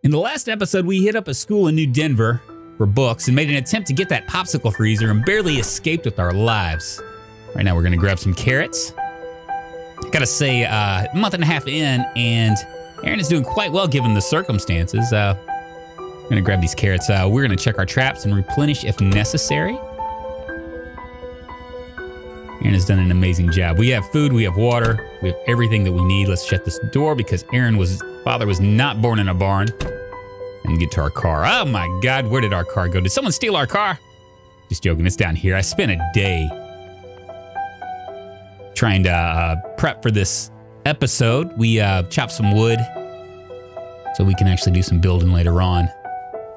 In the last episode, we hit up a school in New Denver for books and made an attempt to get that popsicle freezer and barely escaped with our lives. Right now, we're gonna grab some carrots. Gotta say, a month and a half in, and Aaron is doing quite well given the circumstances. I'm gonna grab these carrots. We're gonna check our traps and replenish if necessary. Aaron has done an amazing job. We have food, we have water, we have everything that we need. Let's shut this door because Aaron's father was not born in a barn. And get to our car. Oh my God, where did our car go? Did someone steal our car? Just joking, it's down here. I spent a day trying to prep for this episode. We chopped some wood so we can actually do some building later on.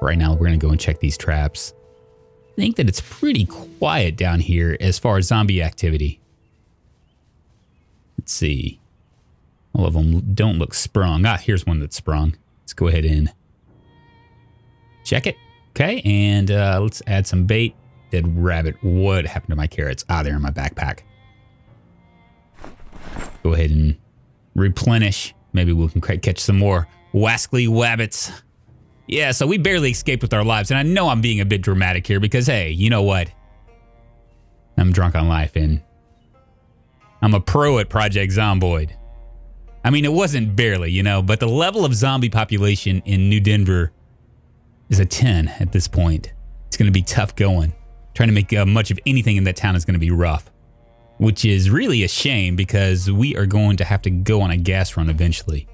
Right now, we're gonna go and check these traps. I think that it's pretty quiet down here as far as zombie activity. Let's see. All of them don't look sprung. Ah, here's one that's sprung. Let's go ahead and check it. Okay, and let's add some bait. Dead rabbit. What happened to my carrots? Ah, they're in my backpack. Go ahead and replenish. Maybe we can catch some more wascally wabbits. Yeah, so we barely escaped with our lives, and I know I'm being a bit dramatic here because, hey, you know what? I'm Drunkonlife, and I'm a pro at Project Zomboid. I mean, it wasn't barely, you know, but the level of zombie population in New Denver is a 10 at this point. It's going to be tough going. Trying to make much of anything in that town is going to be rough, which is really a shame because we are going to have to go on a gas run eventually.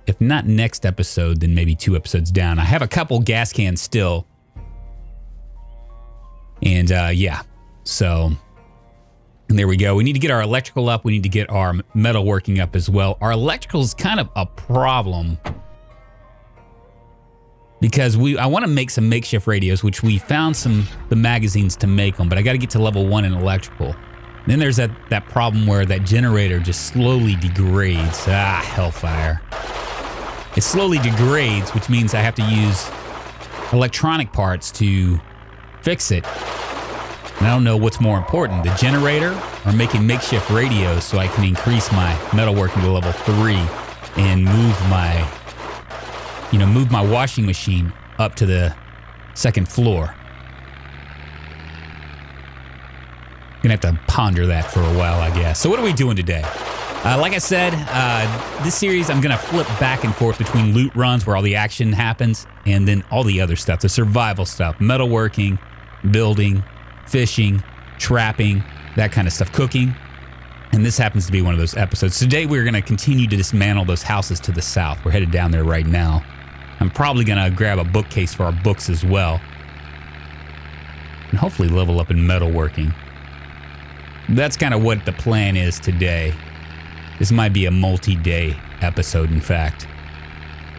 If not next episode, then maybe 2 episodes down. I have a couple gas cans still. And yeah, so and there we go. We need to get our electrical up. We need to get our metalworking up as well. Our electrical is kind of a problem because I want to make some makeshift radios, which we found the magazines to make them, but I got to get to level 1 in electrical. Then there's that problem where that generator just slowly degrades. Ah, hellfire. It slowly degrades, which means I have to use electronic parts to fix it. And I don't know what's more important, the generator or making makeshift radios so I can increase my metalworking to level 3 and move my washing machine up to the 2nd floor. Gonna have to ponder that for a while, I guess. So what are we doing today? Like I said, this series I'm gonna flip back and forth between loot runs where all the action happens and then all the other stuff, the survival stuff, metalworking, building, fishing, trapping, that kind of stuff, cooking. And this happens to be one of those episodes. Today we're gonna continue to dismantle those houses to the south. We're headed down there right now. I'm probably gonna grab a bookcase for our books as well. And hopefully level up in metalworking. That's kind of what the plan is today. This might be a multi-day episode, in fact,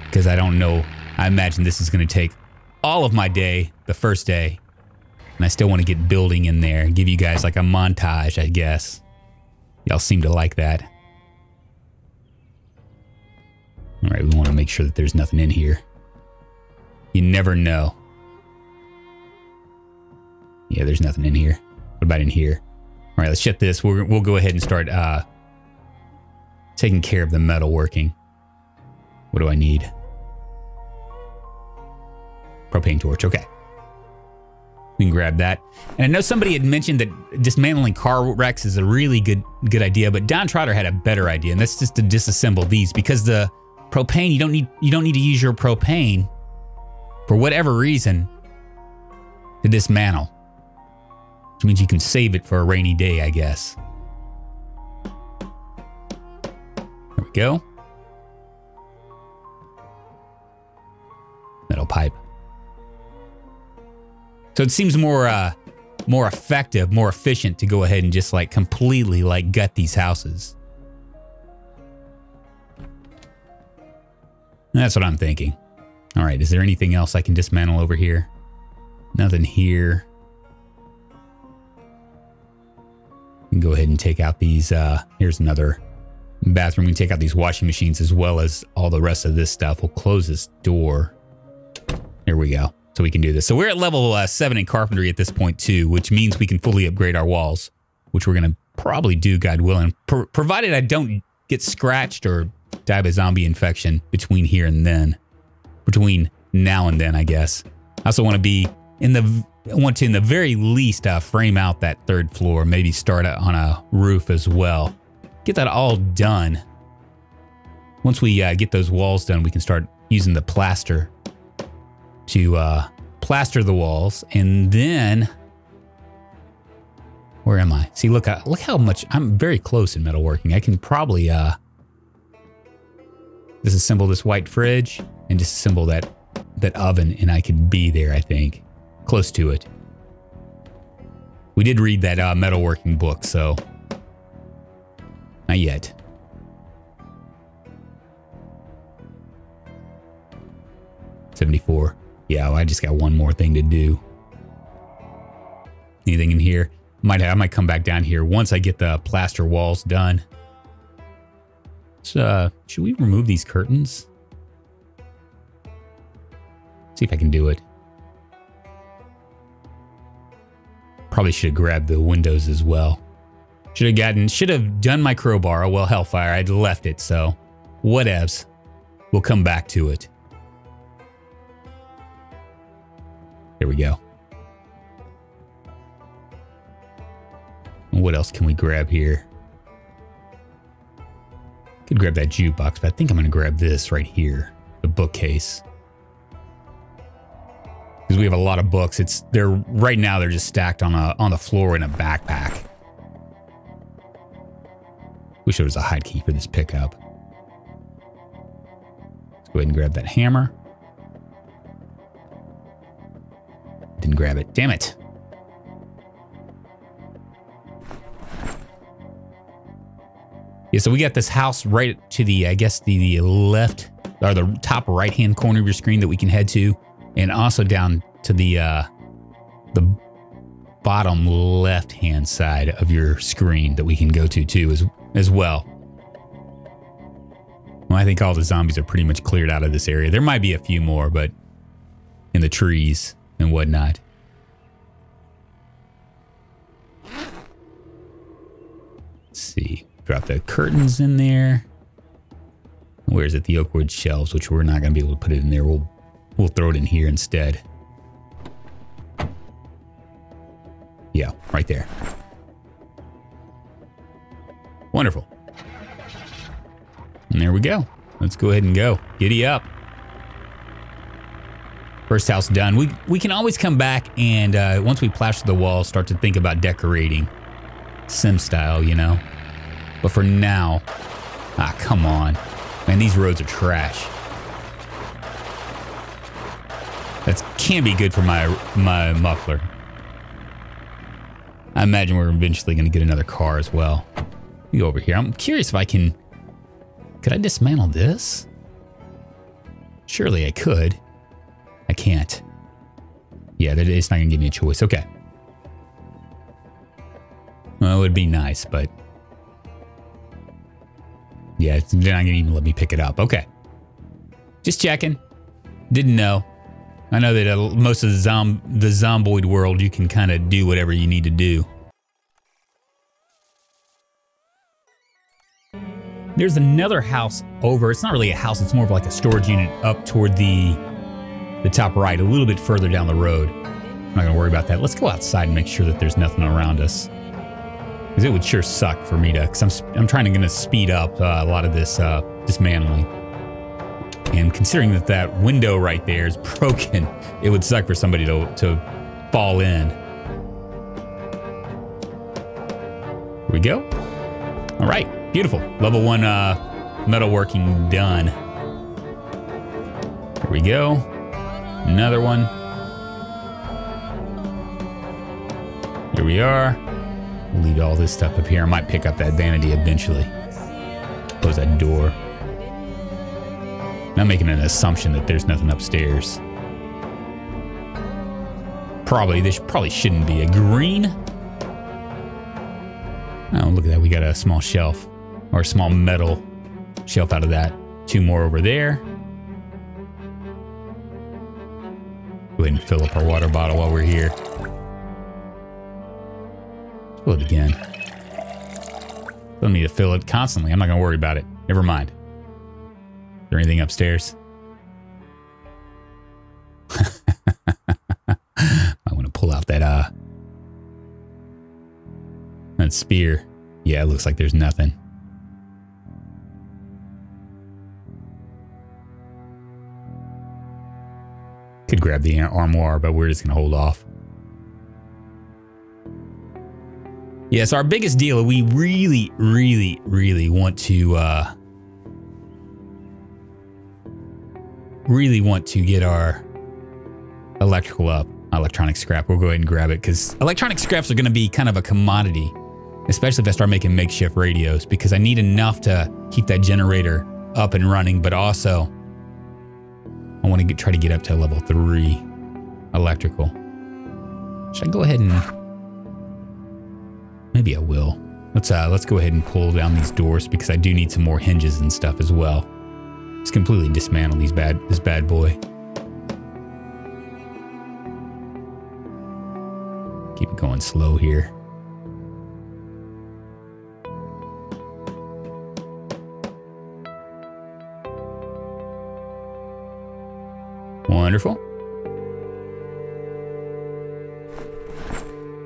because I don't know. I imagine this is going to take all of my day, the first day, and I still want to get building in there and give you guys like a montage, I guess. Y'all seem to like that. All right, we want to make sure that there's nothing in here. You never know. Yeah, there's nothing in here. What about in here? All right, let's shut this. We'll go ahead and start taking care of the metalworking. What do I need? Propane torch, okay. We can grab that. And I know somebody had mentioned that dismantling car wrecks is a really good idea, but Don Trotter had a better idea, and that's just to disassemble these because the propane, you don't need to use your propane for whatever reason to dismantle. Which means you can save it for a rainy day, I guess. There we go. Metal pipe. So it seems more effective, more efficient to go ahead and just like completely like gut these houses. That's what I'm thinking. All right, is there anything else I can dismantle over here? Nothing here. We can go ahead and take out these, here's another bathroom. We can take out these washing machines as well as all the rest of this stuff. We'll close this door. There we go. So we can do this. So we're at level 7 in carpentry at this point too, which means we can fully upgrade our walls, which we're going to probably do, God willing, provided I don't get scratched or die of a zombie infection between here and then. between now and then, I guess. I also want to be in the very least frame out that third floor, maybe start on a roof as well. Get that all done. Once we get those walls done, we can start using the plaster to plaster the walls, and then where am I? See, look how much I'm very close in metalworking. I can probably disassemble this white fridge and disassemble that oven, and I could be there, I think. Close to it. We did read that metalworking book, so not yet. $74. Yeah, well, I just got one more thing to do. Anything in here? I might come back down here once I get the plaster walls done. So, should we remove these curtains? See if I can do it. Probably should have grabbed the windows as well. Should have done my crowbar. Oh, well, hellfire. I'd left it, so whatevs. We'll come back to it. There we go. What else can we grab here? Could grab that jukebox, but I think I'm going to grab this right here, the bookcase. Because we have a lot of books. Right now they're just stacked on the floor in a backpack. Wish there was a hide key for this pickup. Let's go ahead and grab that hammer. Didn't grab it. Damn it. Yeah, so we got this house right to the, I guess, the left, or the top right-hand corner of your screen that we can head to, and also down to the bottom left-hand side of your screen that we can go to too, as well. Well, I think all the zombies are pretty much cleared out of this area. There might be a few more, but in the trees and whatnot. Let's see. Drop the curtains in there. Where is it? The oak wood shelves, which we're not going to be able to put it in there. We'll throw it in here instead. Yeah, right there. Wonderful. And there we go. Let's go ahead and go. Giddy up. First house done. We can always come back and once we plaster the walls, start to think about decorating. Sim style, you know. But for now, come on. Man, these roads are trash. That can't be good for my muffler. I imagine we're eventually going to get another car as well. We go over here. I'm curious if I can... Could I dismantle this? Surely I could. I can't. Yeah, it's not going to give me a choice. Okay. Well, it would be nice, but... Yeah, they're not going to even let me pick it up. Okay. Just checking. Didn't know. I know that most of the Zomboid world, you can kind of do whatever you need to do. There's another house over. It's not really a house. It's more of like a storage unit up toward the top right, a little bit further down the road. I'm not going to worry about that. Let's go outside and make sure that there's nothing around us. Because it would sure suck for me to... Because I'm trying to speed up a lot of this dismantling. And considering that window right there is broken, it would suck for somebody to fall in. Here we go. All right. Beautiful. Level 1 metalworking done. Here we go. Another one. Here we are. We'll leave all this stuff up here. I might pick up that vanity eventually. Close that door. I'm making an assumption that there's nothing upstairs. This probably shouldn't be. A green? Oh, look at that. We got a small shelf. Or a small metal shelf out of that. 2 more over there. Go ahead and fill up our water bottle while we're here. Fill it again. Don't need to fill it constantly. I'm not going to worry about it. Never mind. Is there anything upstairs? that spear. Yeah, it looks like there's nothing. Could grab the armoire, but we're just gonna hold off. Yeah, so our biggest deal, we really want to get our electrical up. Electronic scrap, we'll go ahead and grab it because electronic scraps are gonna be kind of a commodity, especially if I start making makeshift radios, because I need enough to keep that generator up and running, but also I want to try to get up to level 3 electrical. Should I go ahead and... Maybe I will. Let's go ahead and pull down these doors because I do need some more hinges and stuff as well. Just completely dismantle this bad boy. Keep it going slow here. Wonderful.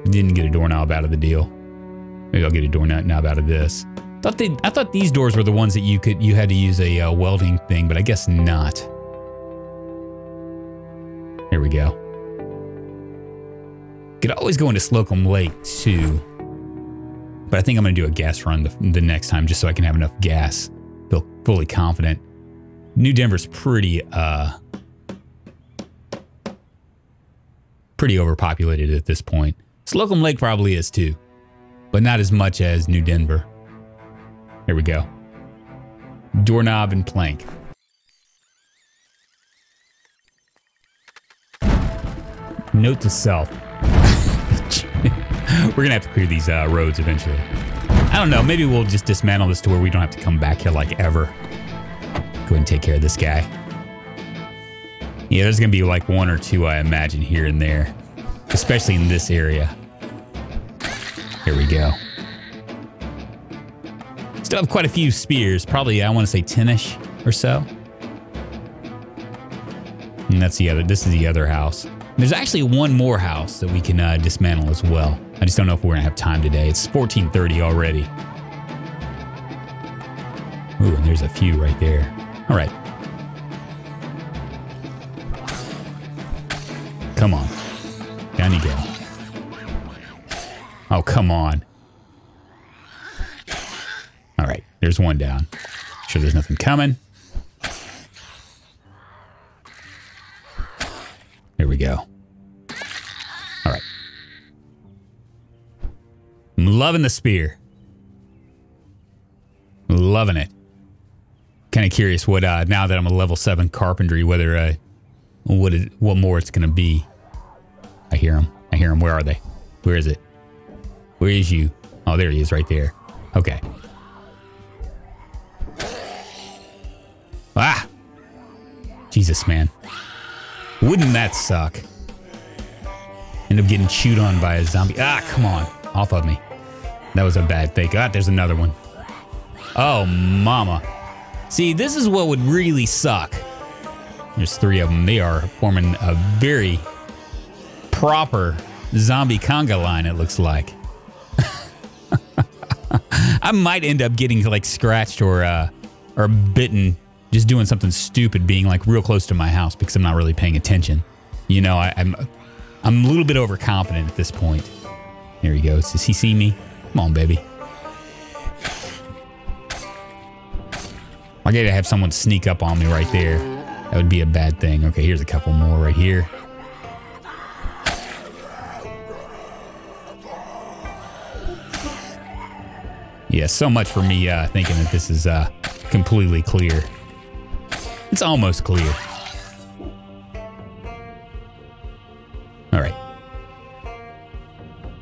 Didn't get a doorknob out of the deal. Maybe I'll get a doorknob out of this. I thought these doors were the ones that you had to use a welding thing, but I guess not. Here we go. Could always go into Slocum Lake too, but I think I'm gonna do a gas run the next time just so I can have enough gas. Feel fully confident. New Denver's pretty overpopulated at this point. Slocum Lake probably is too, but not as much as New Denver. Here we go. Doorknob and plank. Note to self. We're gonna have to clear these roads eventually. I don't know, maybe we'll just dismantle this to where we don't have to come back here like ever. Go ahead and take care of this guy. Yeah, there's gonna be like 1 or 2, I imagine, here and there. Especially in this area. Here we go. Still have quite a few spears. Probably, I want to say 10-ish or so. And that's the other, this is the other house. There's actually one more house that we can dismantle as well. I just don't know if we're gonna have time today. It's 14:30 already. Ooh, and there's a few right there. All right. Come on. Down you go. Oh, come on. All right, there's one down. Sure there's nothing coming. There we go. All right. I'm loving the spear. Loving it. Kind of curious what, now that I'm a level 7 carpentry, whether, what more it's gonna be. I hear him. I hear him. Where are they? Where is it? Where is you? Oh, there he is right there. Okay. Ah! Jesus, man. Wouldn't that suck? End up getting chewed on by a zombie. Ah, come on. Off of me. That was a bad thing. Ah, there's another one. Oh, mama. See, this is what would really suck. There's 3 of them. They are forming a very proper zombie conga line, it looks like. I might end up getting like scratched or bitten just doing something stupid, being like real close to my house because I'm not really paying attention. You know, I'm a little bit overconfident at this point. There he goes. Does he see me? Come on, baby. I gotta have someone sneak up on me right there. That would be a bad thing. Okay, here's a couple more right here. Yeah, so much for me thinking that this is completely clear. It's almost clear. All right.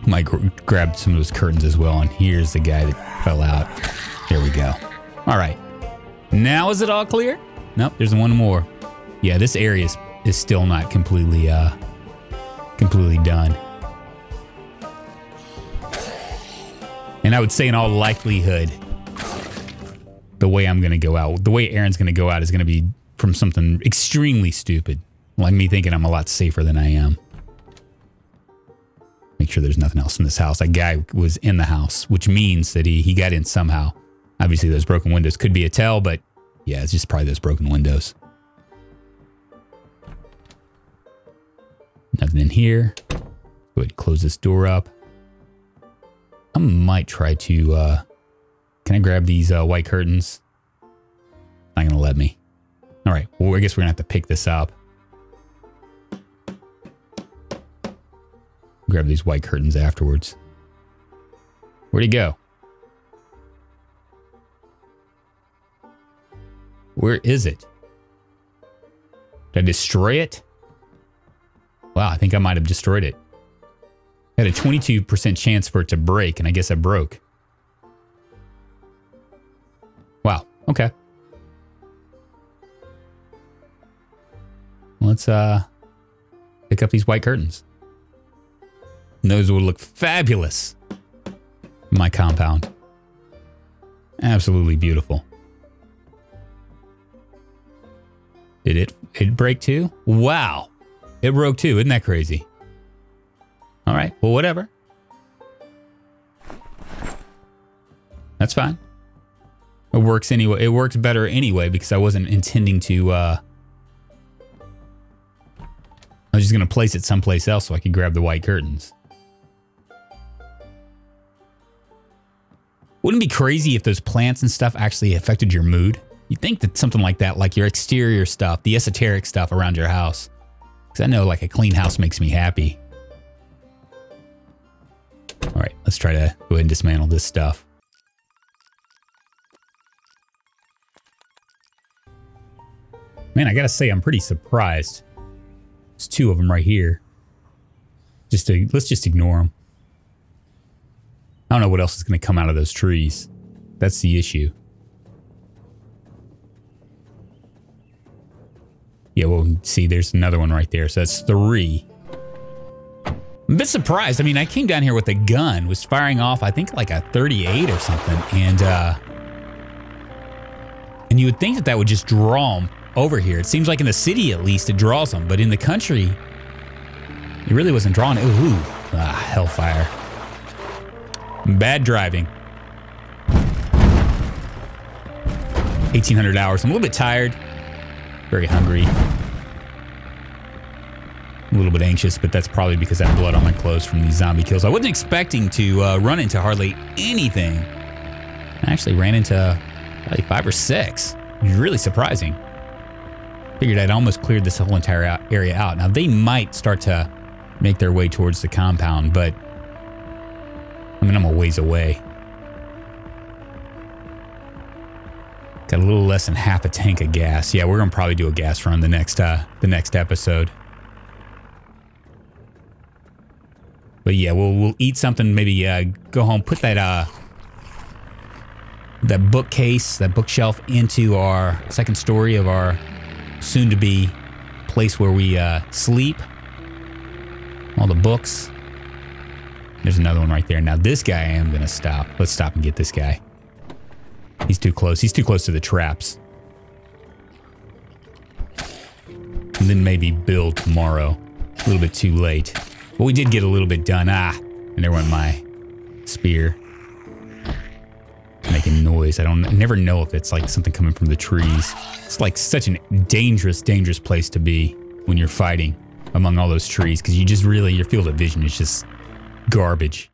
Might grab some of those curtains as well. And here's the guy that fell out. There we go. All right. Now is it all clear? Nope, there's one more. Yeah, this area is still not completely done. And I would say in all likelihood, the way I'm gonna go out, the way Aaron's gonna go out is gonna be from something extremely stupid. Like me thinking I'm a lot safer than I am. Make sure there's nothing else in this house. That guy was in the house, which means that he got in somehow. Obviously, those broken windows could be a tell, but yeah, it's just probably those broken windows. Nothing in here. Go ahead and close this door up. I might try to... can I grab these white curtains? Not going to let me. All right, well, I guess we're going to have to pick this up. Grab these white curtains afterwards. Where'd he go? Where is it? Did I destroy it? Wow, I think I might have destroyed it. I had a 22% chance for it to break, and I guess it broke. Wow, okay. Let's pick up these white curtains. And those would look fabulous in my compound. Absolutely beautiful. Did it break too? Wow. It broke too. Isn't that crazy? All right. Well, whatever. That's fine. It works anyway. It works better anyway because I wasn't intending to... I was just going to place it someplace else so I could grab the white curtains. Wouldn't it be crazy if those plants and stuff actually affected your mood? You'd think that something like that, like your exterior stuff, the esoteric stuff around your house. Because I know like a clean house makes me happy. All right, let's try to go ahead and dismantle this stuff. Man, I gotta say, I'm pretty surprised. There's two of them right here. Let's just ignore them. I don't know what else is going to come out of those trees. That's the issue. Yeah, well, see, there's another one right there. So that's 3. I'm a bit surprised. I mean, I came down here with a gun, was firing off, I think, like a 38 or something. And you would think that that would just draw them over here. It seems like in the city, at least, it draws them. But in the country, it really wasn't drawing. Ooh, hellfire. Bad driving. 1,800 hours. I'm a little bit tired. Very hungry. A little bit anxious, but that's probably because I have blood on my clothes from these zombie kills. I wasn't expecting to run into hardly anything. I actually ran into probably 5 or 6. It was really surprising. Figured I'd almost cleared this whole entire area out. Now, they might start to make their way towards the compound, but I mean, I'm a ways away. Got a little less than half a tank of gas. Yeah, we're gonna probably do a gas run the next episode. But yeah, we'll eat something. Maybe go home, put that that bookcase, that bookshelf into our second story of our soon-to-be place where we sleep. All the books. There's another one right there. Now this guy I am gonna stop. Let's stop and get this guy. He's too close. He's too close to the traps. And then maybe build tomorrow. A little bit too late. But we did get a little bit done. And there went my spear. Making noise. I never know if it's like something coming from the trees. It's like such a dangerous, dangerous place to be when you're fighting among all those trees. Because you just really, your field of vision is just garbage.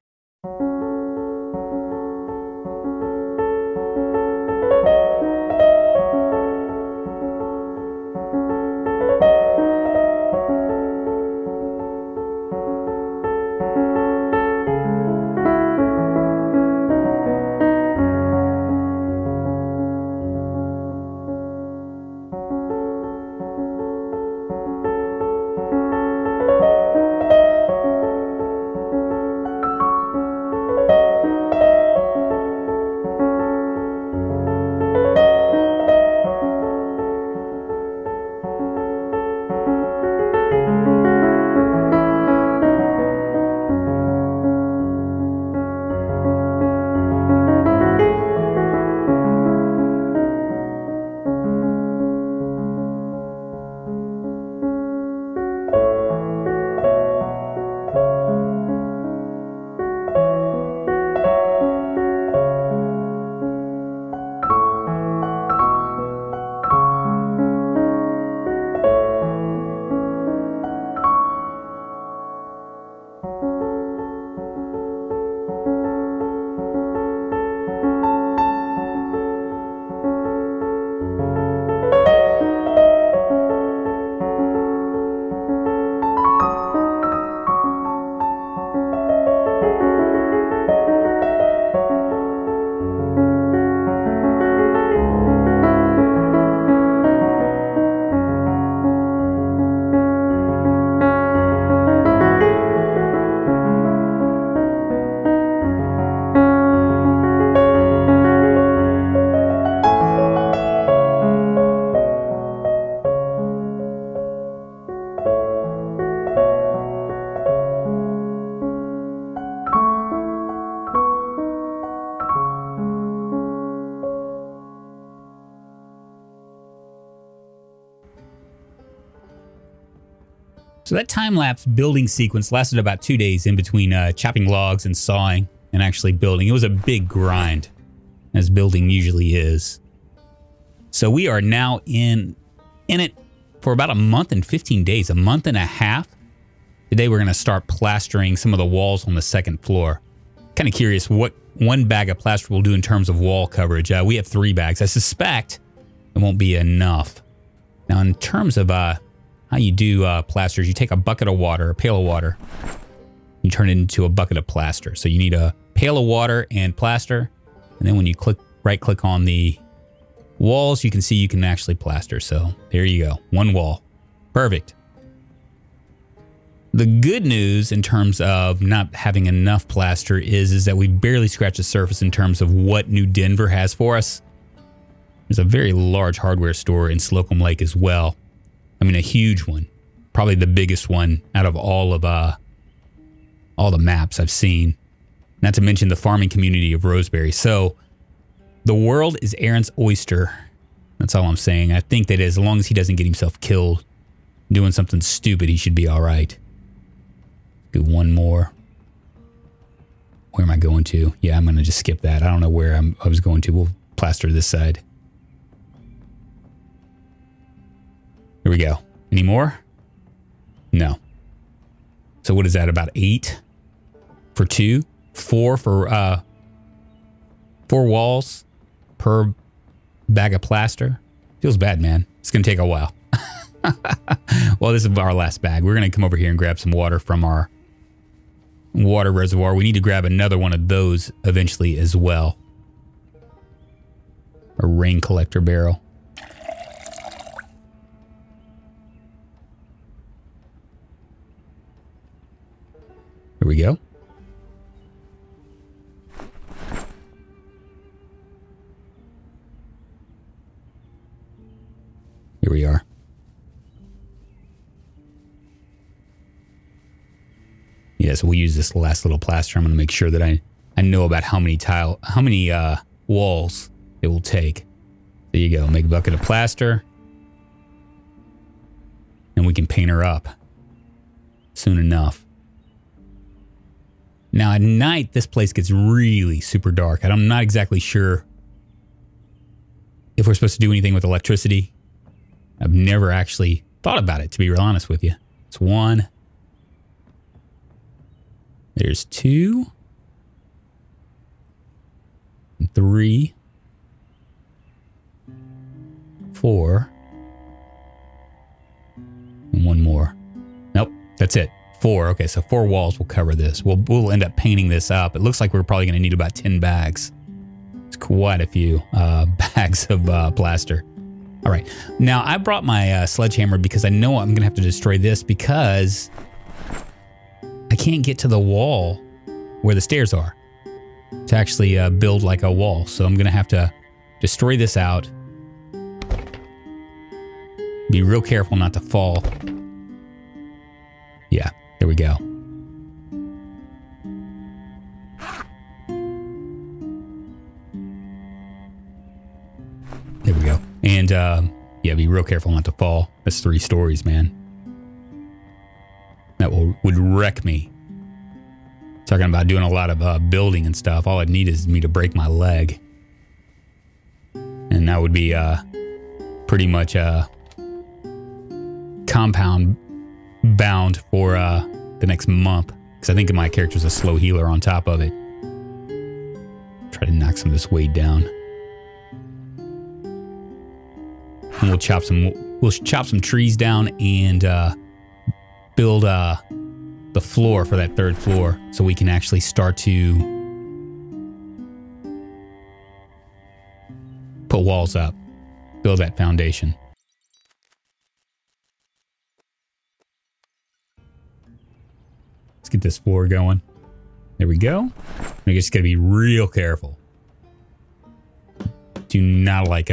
So that time-lapse building sequence lasted about 2 days in between chopping logs and sawing and actually building. It was a big grind, as building usually is. So we are now in it for about a month and 15 days, a month and a half. Today we're going to start plastering some of the walls on the second floor. Kind of curious what one bag of plaster will do in terms of wall coverage. We have 3 bags. I suspect it won't be enough. Now in terms of how you do plasters, you take a bucket of water, a pail of water, you turn it into a bucket of plaster. So you need a pail of water and plaster, and then when you right click on the walls, you can see you can actually plaster. So there you go, 1 wall. Perfect. The good news in terms of not having enough plaster is that we barely scratched the surface in terms of what New Denver has for us. There's a very large hardware store in Slocum Lake as well. I mean, a huge one. Probably the biggest one out of all the maps I've seen. Not to mention the farming community of Roseberry. So the world is Aaron's oyster. That's all I'm saying. I think that as long as he doesn't get himself killed doing something stupid, he should be all right. Do 1 more. Where am I going to? Yeah, I'm going to just skip that. I don't know where I was going to. We'll plaster this side. Here we go. Any more? No. So what is that? About 8 for 2? 4 for 4 walls per bag of plaster? Feels bad, man. It's going to take a while. Well, this is our last bag. We're going to come over here and grab some water from our water reservoir. We need to grab another one of those eventually as well. A rain collector barrel. Here we go. Here we are. Yeah, so we'll use this last little plaster. I'm going to make sure that I know about how many walls it will take. There you go. Make a bucket of plaster. And we can paint her up soon enough. Now at night, this place gets really super dark. I'm not exactly sure if we're supposed to do anything with electricity. I've never actually thought about it, to be real honest with you. It's 1. There's 2. 3. 4. And 1 more. Nope, that's it. 4. Okay, so 4 walls will cover this. We'll end up painting this up. It looks like we're probably going to need about 10 bags. It's quite a few bags of plaster. All right, now I brought my sledgehammer because I know I'm going to have to destroy this because I can't get to the wall where the stairs are to actually build like a wall. So I'm going to have to destroy this out. Be real careful not to fall. Yeah, there we go. There we go. And yeah, be real careful not to fall. That's 3 stories, man. That would wreck me. Talking about doing a lot of building and stuff. All I'd need is me to break my leg. And that would be pretty much compound bound for the next month. Because I think my character's a slow healer on top of it. Try to knock some of this weight down. And we'll chop some trees down and build the floor for that 3rd floor so we can actually start to put walls up, build that foundation. Let's get this floor going. There we go. We just gotta be real careful. Do not like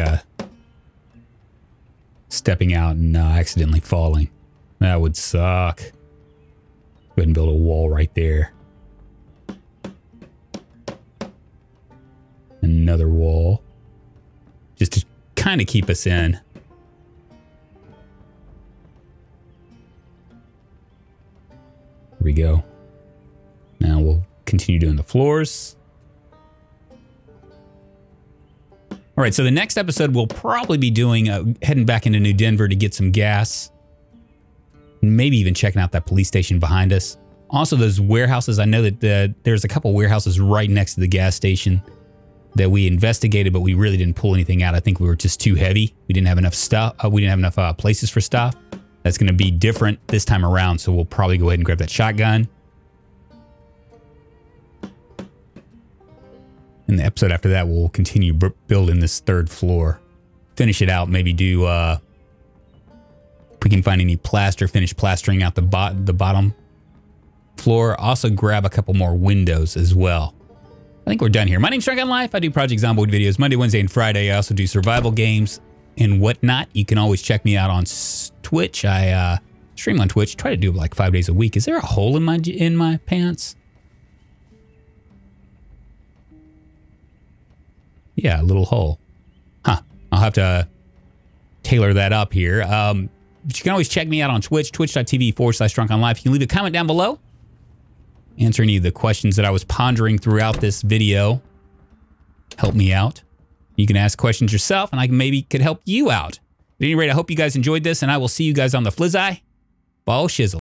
stepping out and accidentally falling. That would suck. Go ahead and build a wall right there. Another wall. Just to kind of keep us in. we go. Now we'll continue doing the floors. All right, so the next episode we'll probably be doing, heading back into New Denver to get some gas. Maybe even checking out that police station behind us. Also, those warehouses, I know that there's a couple warehouses right next to the gas station that we investigated, but we really didn't pull anything out. I think we were just too heavy. We didn't have enough stuff. We didn't have enough places for stuff. That's going to be different this time around, so we'll probably go ahead and grab that shotgun. In the episode after that, we'll continue building this third floor. Finish it out, maybe do, if we can find any plaster, finish plastering out the bottom floor. Also grab a couple more windows as well. I think we're done here. My name's Drunkonlife. I do Project Zomboid videos Monday, Wednesday, and Friday. I also do survival games and whatnot. You can always check me out on Twitch. I stream on Twitch. Try to do it like 5 days a week. Is there a hole in my pants? Yeah, a little hole. Huh. I'll have to tailor that up here. But you can always check me out on Twitch, twitch.tv/Drunkonlife. You can leave a comment down below. Answer any of the questions that I was pondering throughout this video. Help me out. You can ask questions yourself, and I maybe could help you out. At any rate, I hope you guys enjoyed this, and I will see you guys on the Flizzai. Ball shizzle.